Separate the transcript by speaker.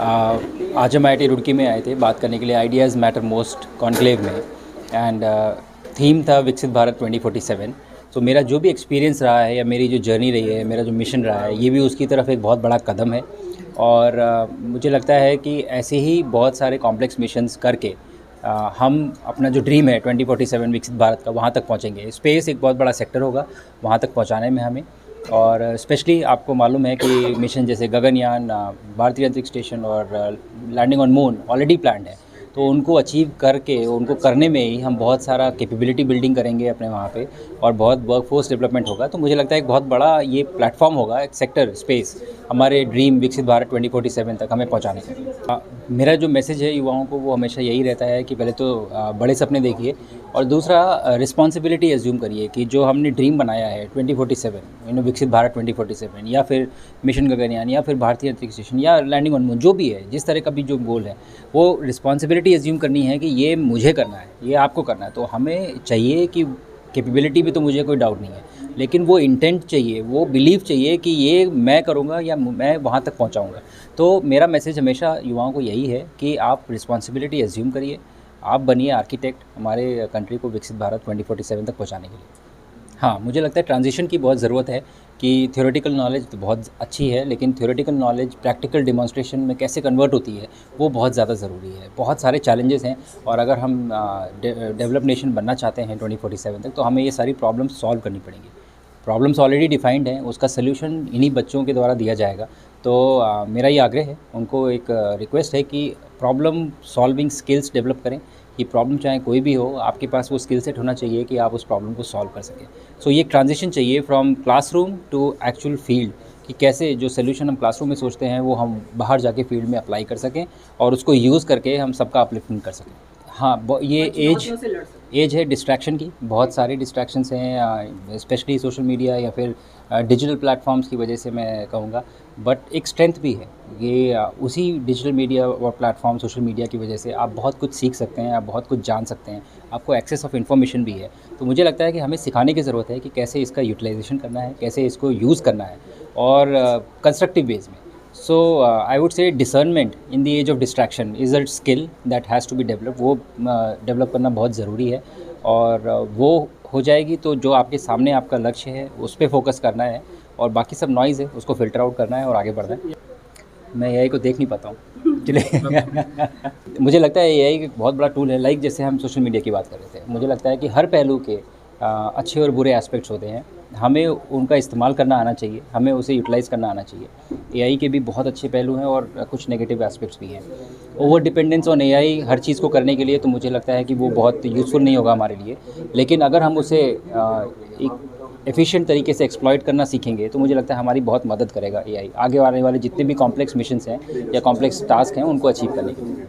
Speaker 1: आज हम IIT रुड़की में आए थे बात करने के लिए आइडियाज़ मैटर मोस्ट कॉन्क्लेव में। एंड थीम था विकसित भारत 2047। तो मेरा जो भी एक्सपीरियंस रहा है या मेरी जो जर्नी रही है, मेरा जो मिशन रहा है, ये भी उसकी तरफ एक बहुत बड़ा कदम है। और मुझे लगता है कि ऐसे ही बहुत सारे कॉम्प्लेक्स मिशंस करके हम अपना जो ड्रीम है 2047 विकसित भारत का, वहाँ तक पहुँचेंगे। स्पेस एक बहुत बड़ा सेक्टर होगा वहाँ तक पहुँचाने में हमें। और स्पेशली आपको मालूम है कि मिशन जैसे गगनयान, भारतीय अंतरिक्ष स्टेशन और landing on moon already planned है। तो उनको अचीव करके, उनको करने में ही हम बहुत सारा कैपेबिलिटी बिल्डिंग करेंगे अपने वहाँ पे, और बहुत वर्कफोर्स डेवलपमेंट होगा। तो मुझे लगता है एक बहुत बड़ा ये प्लेटफॉर्म होगा, एक सेक्टर स्पेस, हमारे ड्रीम विकसित भारत 2047 तक हमें पहुँचाने का। मेरा जो मैसेज है युवाओं को वो हमेशा यही रहता है कि पहले तो बड़े सपने देखिए, और दूसरा रिस्पॉन्सिबिलिटी एज्यूम करिए कि जो हमने ड्रीम बनाया है 2047, विकसित भारत 2047, या फिर मिशन गगनयान, या फिर भारतीय अंतरिक्ष स्टेशन, या लैंडिंग ऑन मून, जो भी है, जिस तरह का भी जो गोल है, वो रिस्पॉन्सिबिलिटी एज्यूम करनी है कि ये मुझे करना है, ये आपको करना है। तो हमें चाहिए कि कैपेबिलिटी भी, तो मुझे कोई डाउट नहीं है, लेकिन वो इंटेंट चाहिए, वो बिलीव चाहिए कि ये मैं करूँगा या मैं वहाँ तक पहुँचाऊँगा। तो मेरा मैसेज हमेशा युवाओं को यही है कि आप रिस्पॉन्सिबिलिटी एज्यूम करिए, आप बनिए आर्किटेक्ट हमारे कंट्री को विकसित भारत 2047 तक पहुँचाने के लिए। हाँ, मुझे लगता है ट्रांजिशन की बहुत ज़रूरत है कि थ्योरेटिकल नॉलेज तो बहुत अच्छी है, लेकिन थ्योरेटिकल नॉलेज प्रैक्टिकल डेमोन्स्ट्रेशन में कैसे कन्वर्ट होती है, वो बहुत ज़्यादा ज़रूरी है। बहुत सारे चैलेंजेस हैं, और अगर हम डेवलप नेशन बनना चाहते हैं 2047 तक, तो हमें ये सारी प्रॉब्लम्स सॉल्व करनी पड़ेंगी। प्रॉब्लम्स ऑलरेडी डिफाइंड हैं, उसका सल्यूशन इन्हीं बच्चों के द्वारा दिया जाएगा। तो मेरा ये आग्रह है, उनको एक रिक्वेस्ट है कि प्रॉब्लम सॉल्विंग स्किल्स डेवलप करें। ये प्रॉब्लम चाहे कोई भी हो, आपके पास वो स्किल सेट होना चाहिए कि आप उस प्रॉब्लम को सॉल्व कर सकें। सो ये ट्रांजिशन चाहिए from classroom to actual field, कि कैसे जो सोल्यूशन हम क्लासरूम में सोचते हैं वो हम बाहर जाके फील्ड में अप्लाई कर सकें, और उसको यूज़ करके हम सबका अपलिफ्टमेंट कर सकें। हाँ, ये एज है डिस्ट्रैक्शन की, बहुत सारे डिस्ट्रैक्शंस हैं, स्पेशली सोशल मीडिया या फिर डिजिटल प्लेटफॉर्म्स की वजह से मैं कहूँगा। बट एक स्ट्रेंथ भी है, ये उसी डिजिटल मीडिया और प्लेटफॉर्म, सोशल मीडिया की वजह से आप बहुत कुछ सीख सकते हैं, आप बहुत कुछ जान सकते हैं, आपको एक्सेस ऑफ इन्फॉर्मेशन भी है। तो मुझे लगता है कि हमें सिखाने की ज़रूरत है कि कैसे इसका यूटिलाइजेशन करना है, कैसे इसको यूज़ करना है, और कंस्ट्रक्टिव वेज में। So I would say discernment in the age of distraction is a skill that has to be developed। वो डेवलप करना बहुत ज़रूरी है, और वो हो जाएगी तो जो आपके सामने आपका लक्ष्य है उस पर फोकस करना है, और बाकी सब नॉइज़ है उसको फ़िल्टर आउट करना है और आगे बढ़ना है। मैं AI को देख नहीं पाता हूँ चलिए मुझे लगता है AI एक बहुत बड़ा टूल है। लाइक जैसे हम सोशल मीडिया की बात कर रहे थे, मुझे लगता है कि हर पहलू के अच्छे और बुरे एस्पेक्ट्स होते हैं, हमें उनका इस्तेमाल करना आना चाहिए, हमें उसे यूटिलाइज़ करना आना चाहिए। AI के भी बहुत अच्छे पहलू हैं और कुछ नेगेटिव एस्पेक्ट्स भी हैं। ओवर डिपेंडेंस ऑन AI हर चीज़ को करने के लिए, तो मुझे लगता है कि वो बहुत यूज़फुल नहीं होगा हमारे लिए। लेकिन अगर हम उसे एक एफिशिएंट तरीके से एक्सप्लॉइट करना सीखेंगे, तो मुझे लगता है हमारी बहुत मदद करेगा AI आगे आने वाले जितने भी कॉम्प्लेक्स मिशंस हैं या कॉम्प्लेक्स टास्क हैं उनको अचीव करने के लिए।